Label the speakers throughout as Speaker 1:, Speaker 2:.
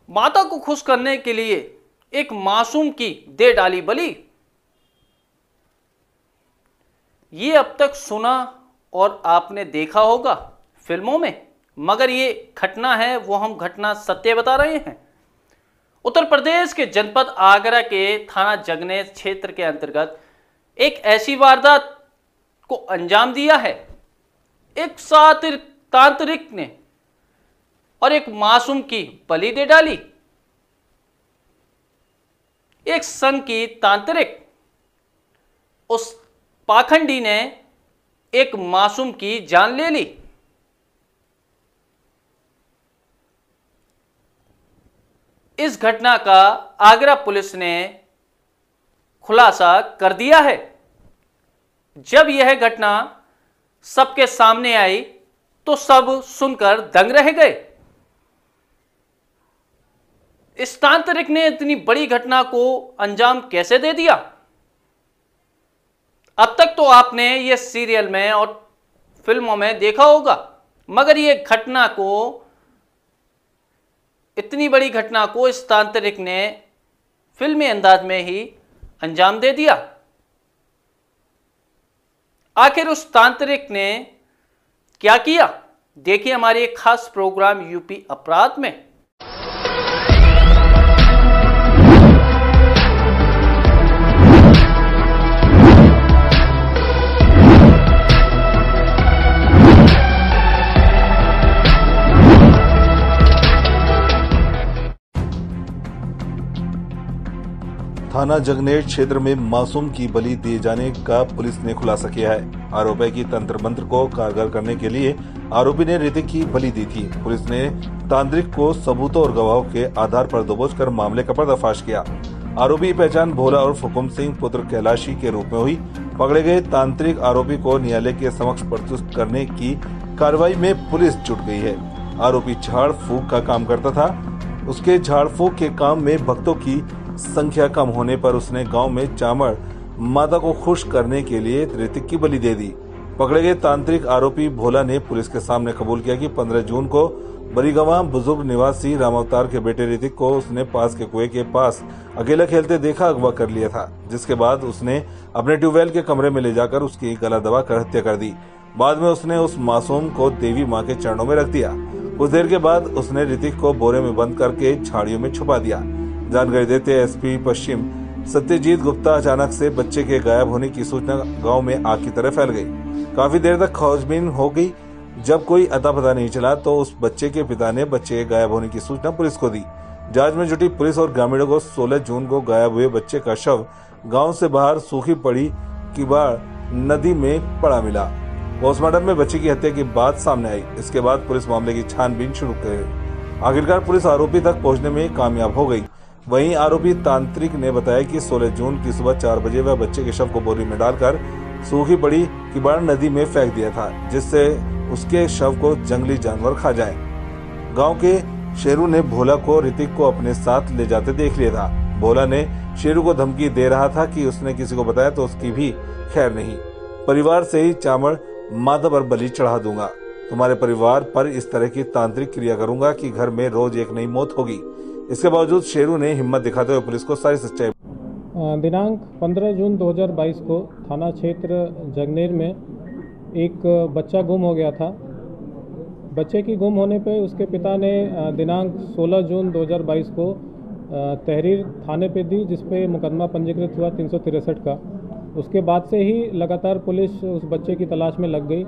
Speaker 1: माता को खुश करने के लिए एक मासूम की दे डाली बलि। ये अब तक सुना और आपने देखा होगा फिल्मों में, मगर ये घटना है वो हम घटना सत्य बता रहे हैं। उत्तर प्रदेश के जनपद आगरा के थाना जगनेर क्षेत्र के अंतर्गत एक ऐसी वारदात को अंजाम दिया है। एक सातिर तांत्रिक ने और एक मासूम की बलि दे डाली। एक संघ की तांत्रिक, उस पाखंडी ने एक मासूम की जान ले ली। इस घटना का आगरा पुलिस ने खुलासा कर दिया है। जब यह घटना सबके सामने आई तो सब सुनकर दंग रह गए। इस तांत्रिक ने इतनी बड़ी घटना को अंजाम कैसे दे दिया? अब तक तो आपने ये सीरियल में और फिल्मों में देखा होगा, मगर ये घटना को, इतनी बड़ी घटना को इस तांत्रिक ने फिल्मी अंदाज में ही अंजाम दे दिया। आखिर उस तांत्रिक ने क्या किया, देखिए हमारे एक खास प्रोग्राम यूपी अपराध में।
Speaker 2: थाना जगनेर क्षेत्र में मासूम की बलि दिए जाने का पुलिस ने खुलासा किया है। आरोप है कि तंत्र मंत्र को कारगर करने के लिए आरोपी ने ऋतिक की बलि दी थी। पुलिस ने तांत्रिक को सबूतों और गवाहों के आधार पर दबोच कर मामले का पर्दाफाश किया। आरोपी की पहचान भोला और हुकुम सिंह पुत्र कैलाशी के रूप में हुई। पकड़े गए तांत्रिक आरोपी को न्यायालय के समक्ष प्रस्तुत करने की कार्रवाई में पुलिस जुट गई है। आरोपी झाड़ फूक का काम करता था। उसके झाड़ फूक के काम में भक्तों की संख्या कम होने पर उसने गांव में चामड़ माता को खुश करने के लिए ऋतिक की बलि दे दी। पकड़े गए तांत्रिक आरोपी भोला ने पुलिस के सामने कबूल किया कि 15 जून को बरीगवा बुजुर्ग निवासी रामावतार के बेटे ऋतिक को उसने पास के कुएं के पास अकेला खेलते देखा, अगवा कर लिया था, जिसके बाद उसने अपने ट्यूबवेल के कमरे में ले जाकर उसकी गला दबा कर हत्या कर दी। बाद में उसने उस मासूम को देवी माँ के चरणों में रख दिया। कुछ देर के बाद उसने ऋतिक को बोरे में बंद करके झाड़ियों में छुपा दिया। जानकारी देते एसपी पश्चिम सत्यजीत गुप्ता अचानक से बच्चे के गायब होने की सूचना गांव में आग की तरह फैल गई। काफी देर तक खोजबीन हो गई। जब कोई अता पता नहीं चला तो उस बच्चे के पिता ने बच्चे के गायब होने की सूचना पुलिस को दी। जांच में जुटी पुलिस और ग्रामीणों को 16 जून को गायब हुए बच्चे का शव गांव से बाहर सूखी पड़ी किबाड़ नदी में पड़ा मिला। पोस्टमार्टम में बच्चे की हत्या की बात सामने आई। इसके बाद पुलिस मामले की छानबीन शुरू कर गई। आखिरकार पुलिस आरोपी तक पहुंचने में कामयाब हो गई। वहीं आरोपी तांत्रिक ने बताया कि 16 जून की सुबह 4 बजे वह बच्चे के शव को बोरी में डालकर सूखी पड़ी किबाड़ नदी में फेंक दिया था, जिससे उसके शव को जंगली जानवर खा जाए। गांव के शेरू ने भोला को ऋतिक को अपने साथ ले जाते देख लिया था। भोला ने शेरू को धमकी दे रहा था कि उसने किसी को बताया तो उसकी भी खैर नहीं। परिवार से ही चामड़ माता पर बलि चढ़ा दूंगा। तुम्हारे परिवार पर इस तरह की तांत्रिक क्रिया करूंगा कि घर में रोज एक नई मौत होगी। इसके बावजूद शेरू ने हिम्मत दिखाते हुए पुलिस को सारी सच्चाई।
Speaker 3: दिनांक 15 जून 2022 को थाना क्षेत्र जगनेर में एक बच्चा गुम हो गया था। बच्चे की गुम होने पे उसके पिता ने दिनांक 16 जून 2022 को तहरीर थाने पे दी, जिस पे मुकदमा पंजीकृत हुआ 363 का। उसके बाद से ही लगातार पुलिस उस बच्चे की तलाश में लग गई।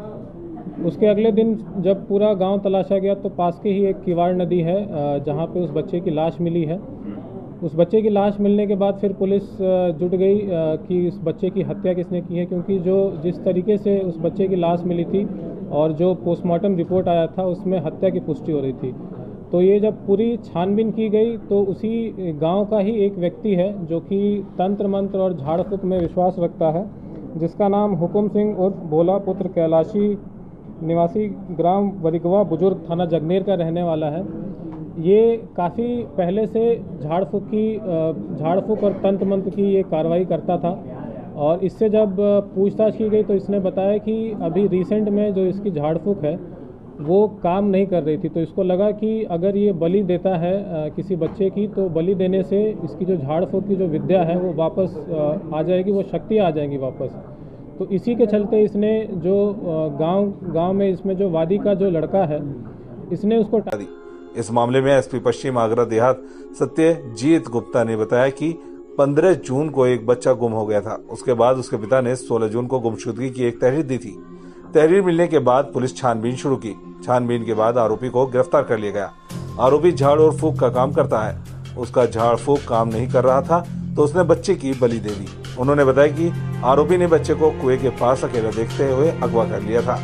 Speaker 3: उसके अगले दिन जब पूरा गांव तलाशा गया तो पास के ही एक किवाड़ नदी है जहां पे उस बच्चे की लाश मिली है। उस बच्चे की लाश मिलने के बाद फिर पुलिस जुट गई कि इस बच्चे की हत्या किसने की है, क्योंकि जिस तरीके से उस बच्चे की लाश मिली थी और जो पोस्टमार्टम रिपोर्ट आया था उसमें हत्या की पुष्टि हो रही थी। तो ये जब पूरी छानबीन की गई तो उसी गांव का ही एक व्यक्ति है जो कि तंत्र मंत्र और झाड़ फूक में विश्वास रखता है, जिसका नाम हुकुम सिंह उर्फ भोला पुत्र कैलाशी निवासी ग्राम बरीगवा बुजुर्ग थाना जगनेर का रहने वाला है। ये काफ़ी पहले से झाड़ फूक और तंत्र मंत्र की ये कार्रवाई करता था और इससे जब पूछताछ की गई तो इसने बताया कि अभी रिसेंट में जो इसकी झाड़ फूक है वो काम नहीं कर रही थी। तो इसको लगा कि अगर ये बलि देता है किसी बच्चे की, तो बलि देने से इसकी जो झाड़ फूँक की जो विद्या है वो वापस आ जाएगी, वो शक्ति आ जाएगी वापस। तो इसी के चलते इसने जो गांव में इसमें जो वादी का जो लड़का है, इसने उसको
Speaker 2: इस मामले में एसपी पश्चिम आगरा देहात सत्यजीत गुप्ता ने बताया कि 15 जून को एक बच्चा गुम हो गया था। उसके बाद उसके पिता ने 16 जून को गुमशुदगी की एक तहरीर दी थी। तहरीर मिलने के बाद पुलिस छानबीन शुरू की। छानबीन के बाद आरोपी को गिरफ्तार कर लिया गया। आरोपी झाड़ और फूंक का काम करता है। उसका झाड़ फूंक काम नहीं कर रहा था तो उसने बच्चे की बलि दे दी। उन्होंने बताया कि आरोपी ने बच्चे को कुएं के पास अकेला देखते हुए अगवा कर लिया था,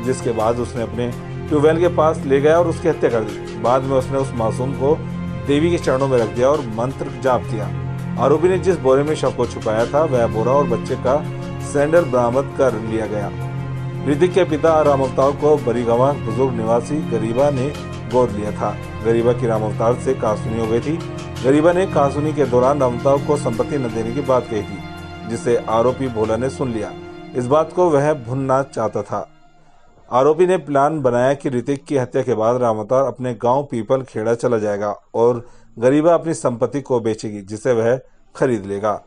Speaker 2: जिसके बाद उसने अपने ट्यूबवेल के पास ले गया और उसकी हत्या कर दी। बाद में उसने उस मासूम को देवी के चरणों में रख दिया और मंत्र जाप किया। आरोपी ने जिस बोरे में शव को छुपाया था वह बोरा और बच्चे का सैंडल बरामद कर लिया गया। ऋतिक के पिता राम अवतार को बरीगवा बुजुर्ग निवासी गरीबा ने गोद लिया था। गरीबा की राम अवतार से कहासुनी हो गई थी। गरीबा ने कहासुनी के दौरान राम अवतार को संपत्ति न देने की बात कही थी, जिसे आरोपी भोला ने सुन लिया। इस बात को वह भुनना चाहता था। आरोपी ने प्लान बनाया कि ऋतिक की हत्या के बाद राम अवतार अपने गांव पीपल खेड़ा चला जाएगा और गरीबा अपनी संपत्ति को बेचेगी, जिसे वह खरीद लेगा।